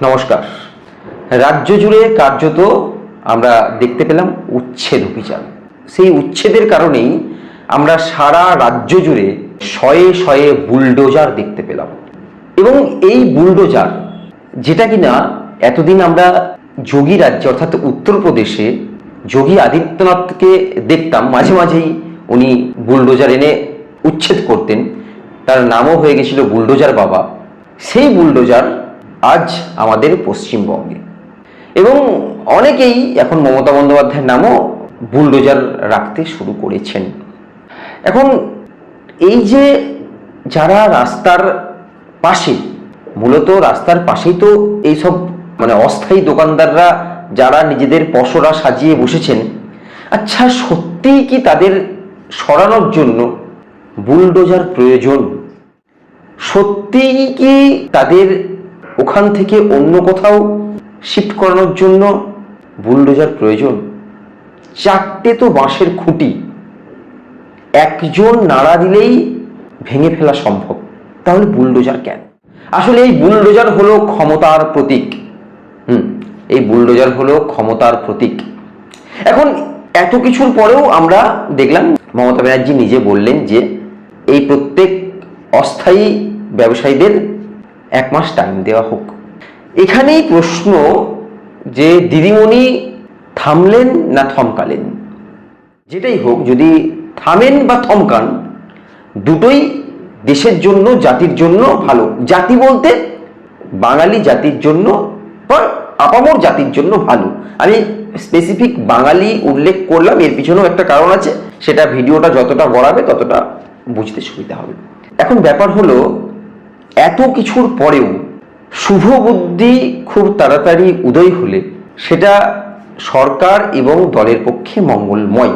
নমস্কার। রাজ্য জুড়ে কার্যত আমরা দেখতে পেলাম উচ্ছেদ অভিযান। সেই উচ্ছেদের কারণেই আমরা সারা রাজ্য জুড়ে শয়ে শয়ে বুলডোজার দেখতে পেলাম। এবং এই বুলডোজার, যেটা কিনা এতদিন আমরা যোগী রাজ্যে অর্থাৎ উত্তরপ্রদেশে যোগী আদিত্যনাথকে দেখতাম, মাঝে মাঝেই উনি বুলডোজার এনে উচ্ছেদ করতেন, তার নামও হয়ে গেছিল বুলডোজার বাবা। সেই বুলডোজার আজ আমাদের পশ্চিমবঙ্গে, এবং অনেকেই এখন মমতা বন্দ্যোপাধ্যায়ের নামও বুলডোজার রাখতে শুরু করেছেন। এখন এই যে যারা রাস্তার পাশে, মূলত রাস্তার পাশেই তো এইসব অস্থায়ী দোকানদাররা যারা নিজেদের পসরা সাজিয়ে বসেছেন, আচ্ছা সত্যিই কি তাদের সরানোর জন্য বুলডোজার প্রয়োজন? সত্যিই কি তাদের ওখান থেকে অন্য কোথাও শিফট করানোর জন্য বুলডোজার প্রয়োজন? চারটে তো বাঁশের খুঁটি একজন নাড়া দিলেই ভেঙে ফেলা সম্ভব, তাহলে বুলডোজার কেন? আসলে এই বুলডোজার হলো ক্ষমতার প্রতীক। এই বুলডোজার হলো ক্ষমতার প্রতীক। এখন এত কিছুর পরেও আমরা দেখলাম মমতা ব্যানার্জি নিজে বললেন যে এই প্রত্যেক অস্থায়ী ব্যবসায়ীদের 1 মাস টাইম দেওয়া হোক। এখানেই প্রশ্ন যে দিদিমণি থামলেন না থমকালেন? যেটাই হোক, যদি থামেন বা থমকান, দুটোই দেশের জন্য, জাতির জন্য ভালো। জাতি বলতে বাঙালি জাতির জন্য বা আপামর জাতির জন্য ভালো। আমি স্পেসিফিক বাঙালি উল্লেখ করলাম, এর পিছনেও একটা কারণ আছে, সেটা ভিডিওটা যতটা গড়াবে ততটা বুঝতে সুবিধা হবে। এখন ব্যাপার হলো, এত কিছুর পরেও শুভ বুদ্ধি খুব তাড়াতাড়ি উদয় হলে সেটা সরকার এবং দলের পক্ষে মঙ্গলময়।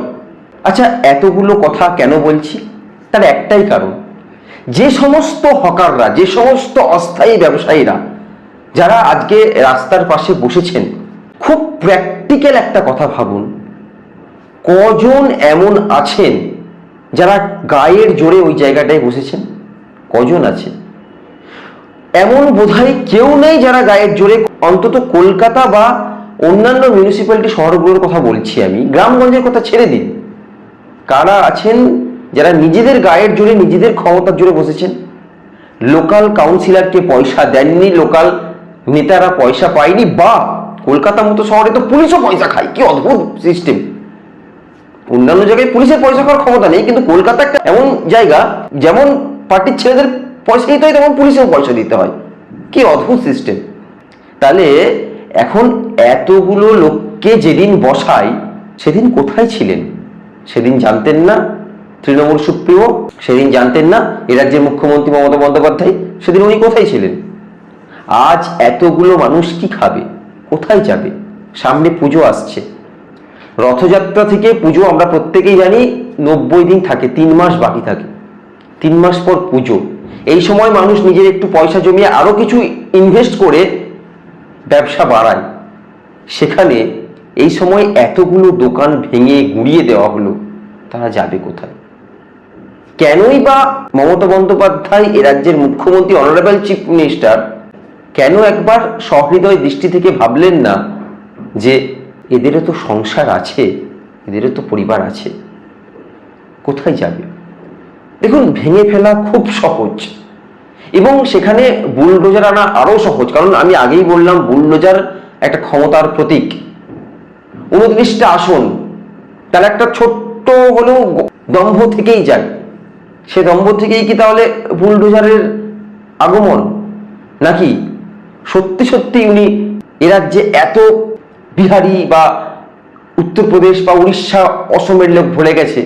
আচ্ছা, এতগুলো কথা কেন বলছি? তার একটাই কারণ, যে সমস্ত হকাররা, যে সমস্ত অস্থায়ী ব্যবসায়ীরা যারা আজকে রাস্তার পাশে বসেছেন, খুব প্র্যাকটিক্যাল একটা কথা ভাবুন, কজন এমন আছেন যারা গায়ের জোরে ওই জায়গাটায় বসেছেন? কজন আছে? এমন বোধহয় কেউ নেই যারা গায়ের জোরে, অন্তত কলকাতা বা অন্যান্য মিউনিসিপ্যালিটি শহরগুলোর কথা বলছি আমি, গ্রামগঞ্জের কথা ছেড়ে দিন। কারা আছেন যারা নিজেদের গায়ের জোরে, নিজেদের ক্ষমতার জোরে বসেছেন? লোকাল কাউন্সিলরকে পয়সা দেননি, লোকাল নেতারা পয়সা পায়নি, বা কলকাতা মতো শহরে তো পুলিশও পয়সা খায়। কি অদ্ভুত সিস্টেম! অন্যান্য জায়গায় পুলিশের পয়সা খাওয়ার ক্ষমতা নেই, কিন্তু কলকাতা একটা এমন জায়গা, যেমন পার্টির ছেলেদের পয়সা দিতে হয় তেমন পুলিশেও পয়সা দিতে হয়। কি অদ্ভুত সিস্টেম! তাহলে এখন এতগুলো লোককে যেদিন বসায়, সেদিন কোথায় ছিলেন? সেদিন জানতেন না তৃণমূল সুপ্রিমো, সেদিন জানতেন না এ রাজ্যের মুখ্যমন্ত্রী মমতা বন্দ্যোপাধ্যায়, সেদিন উনি কোথায় ছিলেন? আজ এতগুলো মানুষ কি খাবে? কোথায় যাবে? সামনে পুজো আসছে, রথযাত্রা থেকে পুজো আমরা প্রত্যেকেই জানি 90 দিন থাকে, 3 মাস বাকি থাকে। 3 মাস পর পুজো। এই সময় মানুষ নিজের একটু পয়সা জমিয়ে আরো কিছু ইনভেস্ট করে ব্যবসা বাড়ায়। সেখানে এই সময় এতগুলো দোকান ভেঙে গুঁড়িয়ে দেওয়া হলো, তারা যাবে কোথায়? কেনই বা মমতা বন্দ্যোপাধ্যায়, এ রাজ্যের মুখ্যমন্ত্রী, অনারেবল চিফ মিনিস্টার, কেন একবার সহৃদয় দৃষ্টি থেকে ভাবলেন না যে এদেরও তো সংসার আছে, এদেরও তো পরিবার আছে, কোথায় যাবে? দেখুন, ভেঙে ফেলা খুব সহজ, এবং সেখানে বুলডোজার আনা আরো সহজ, কারণ আমি আগেই বললাম বুলডোজার একটা ক্ষমতার প্রতীক। 29টা আসন, তার একটা ছোট্ট হলেও দম্ভ থেকেই যায়। সে দম্ভ থেকেই কি তাহলে বুলডোজারের আগমন? নাকি সত্যি সত্যি উনি এ রাজ্যে এত বিহারি বা উত্তরপ্রদেশ বা উড়িষ্যা, অসমের লোক ভরে গেছে,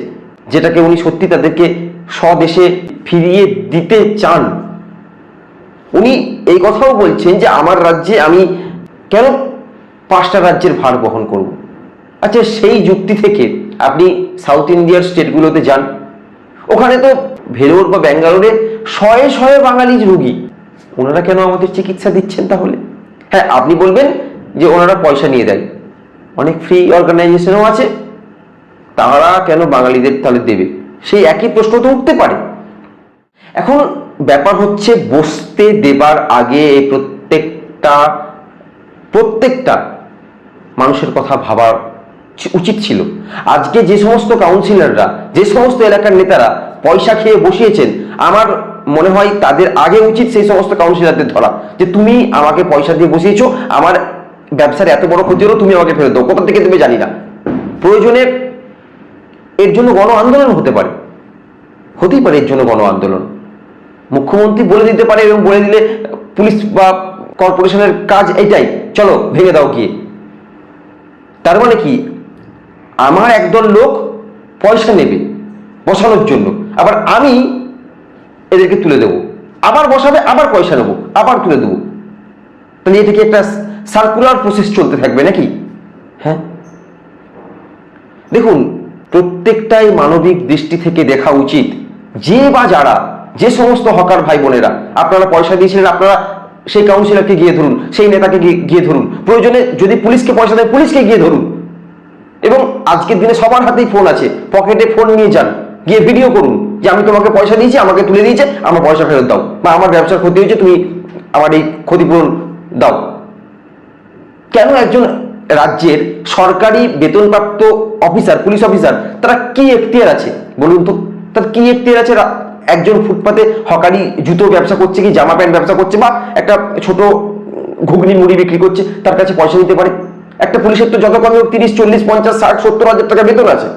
যেটাকে উনি সত্যি তাদেরকে স্বদেশে ফিরিয়ে দিতে চান? উনি এই কথাও বলছেন যে আমার রাজ্যে আমি কেন 5টা রাজ্যের ভার বহন করব। আচ্ছা, সেই যুক্তি থেকে আপনি সাউথ ইন্ডিয়ার স্টেটগুলোতে যান, ওখানে তো ভেলোর বা ব্যাঙ্গালোরে শয়ে শয়ে বাঙালি রোগী, ওনারা কেন আমাদের চিকিৎসা দিচ্ছেন তাহলে? হ্যাঁ, আপনি বলবেন যে ওনারা পয়সা নিয়ে দেয়, অনেক ফ্রি অর্গানাইজেশনও আছে, তারা কেন বাঙালিদের তাহলে দেবে? সেই একই প্রশ্ন তো উঠতে পারে। এখন ব্যাপার হচ্ছে, বসতে দেবার আগে প্রত্যেকটা প্রত্যেকটা মানুষের কথা ভাবা উচিত ছিল। আজকে যে সমস্ত কাউন্সিলররা, যে সমস্ত এলাকার নেতারা পয়সা খেয়ে বসিয়েছেন, আমার মনে হয় তাদের আগে উচিত সেই সমস্ত কাউন্সিলরদের ধরা, যে তুমি আমাকে পয়সা দিয়ে বসিয়েছো, আমার ব্যবসার এত বড় ক্ষতি হলো, তুমি আমাকে ফেরত দাও, কোথা থেকে তুমি জানি না। প্রয়োজনে এর জন্য গণ আন্দোলন হতেই পারে, এর জন্য গণ আন্দোলন মুখ্যমন্ত্রী বলে দিতে পারে, এবং বলে দিলে পুলিশ বা কর্পোরেশনের কাজ এটাই, চলো ভেঙে দাও গিয়ে। তার মানে কি, আমার একদল লোক পয়সা নেবে বসানোর জন্য, আবার আমি এদেরকে তুলে দেবো, আবার বসাবে, আবার পয়সা নেবো, আবার তুলে দেবো। তাহলে এটা কি একটা সার্কুলার প্রসেস চলতে থাকবে নাকি? হ্যাঁ, দেখুন, প্রত্যেকটাই মানবিক দৃষ্টি থেকে দেখা উচিত। যে বা যারা, যে সমস্ত হকার ভাই বোনেরা আপনারা পয়সা দিয়েছিলেন, আপনারা সেই কাউন্সিলরকে গিয়ে ধরুন, সেই নেতাকে গিয়ে ধরুন, প্রয়োজনে যদি পুলিশকে পয়সা দেয় পুলিশকে গিয়ে ধরুন। এবং আজকের দিনে সবার হাতেই ফোন আছে, পকেটে ফোন নিয়ে যান, গিয়ে ভিডিও করুন যে আমি তোমাকে পয়সা দিয়েছি, আমাকে তুলে দিয়েছে, আমার পয়সা ফেরত দাও, বা আমার ব্যবসার ক্ষতি হয়েছে, তুমি আমার এই ক্ষতিপূরণ দাও। কেন একজন রাজ্যের সরকারি বেতনপ্রাপ্ত অফিসার, পুলিশ অফিসার, তারা কি এখতিয়ার আছে বলুন তো? তার কি এখতিয়ার আছে একজন ফুটপাতে হকারি জুতো ব্যবসা করছে, কি জামা প্যান্ট ব্যবসা করছে, বা একটা ছোট ঘুগনি মুড়ি বিক্রি করছে, তার কাছে পয়সা নিতে পারে? একটা পুলিশের তো যত কমে 30, 40, 50, 60, 70 হাজার টাকা বেতন আছে,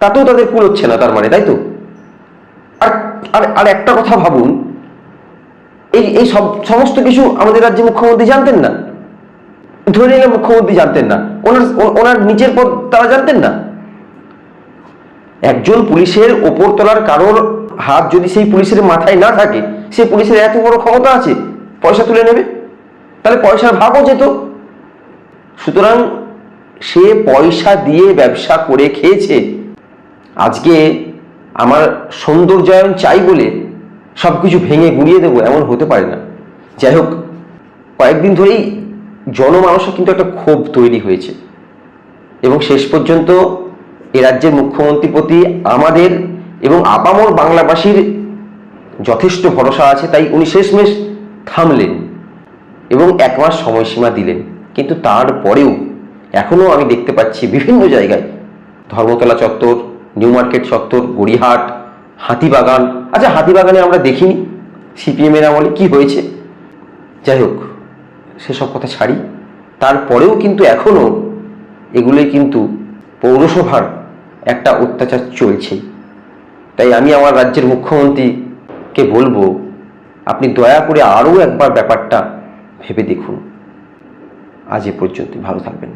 তাতেও তাদের কুল হচ্ছে না, তার মানে, তাই তো? আর একটা কথা ভাবুন, এই সমস্ত কিছু আমাদের রাজ্যে মুখ্যমন্ত্রী জানতেন না? ধরে নিলে মুখ্যমন্ত্রী জানতেন না, ওনার নিচের পদ তারা জানতেন না? একজন পুলিশের ওপর তলার কারোর হাত যদি সেই পুলিশের মাথায় না থাকে, সেই পুলিশের এত বড় ক্ষমতা আছে পয়সা তুলে নেবে, তাহলে পয়সার ভাগও যেত। সুতরাং সে পয়সা দিয়ে ব্যবসা করে খেয়েছে। আজকে আমার সৌন্দর্যায়ন চাই বলে সবকিছু ভেঙে গুঁড়িয়ে দেবো, এমন হতে পারে না। যাই হোক, কয়েকদিন ধরেই জনমানসে কিন্তু একটা ক্ষোভ তৈরি হয়েছে, এবং শেষ পর্যন্ত এ রাজ্যের মুখ্যমন্ত্রীর প্রতি আমাদের এবং আপামর বাংলাবাসীর যথেষ্ট ভরসা আছে, তাই উনি শেষমেশ থামলেন এবং 1 মাস সময়সীমা দিলেন। কিন্তু তারপরেও এখনো আমি দেখতে পাচ্ছি বিভিন্ন জায়গায়, ধর্মতলা চত্বর, নিউ মার্কেট চত্বর, গড়িয়াহাট, হাতিবাগান। আচ্ছা, হাতিবাগানে আমরা দেখিনি সিপিএম এর আমলে কি হয়েছে? যাই হোক, সেসব কথা ছাড়ি। তারপরেও কিন্তু এখনো এগুলোই কিন্তু পৌরসভার একটা অত্যাচার চলছেই। তাই আমি আমার রাজ্যের মুখ্যমন্ত্রীকে বলবো, আপনি দয়া করে আরও একবার ব্যাপারটা ভেবে দেখুন। আজ এ পর্যন্ত, ভালো থাকবেন।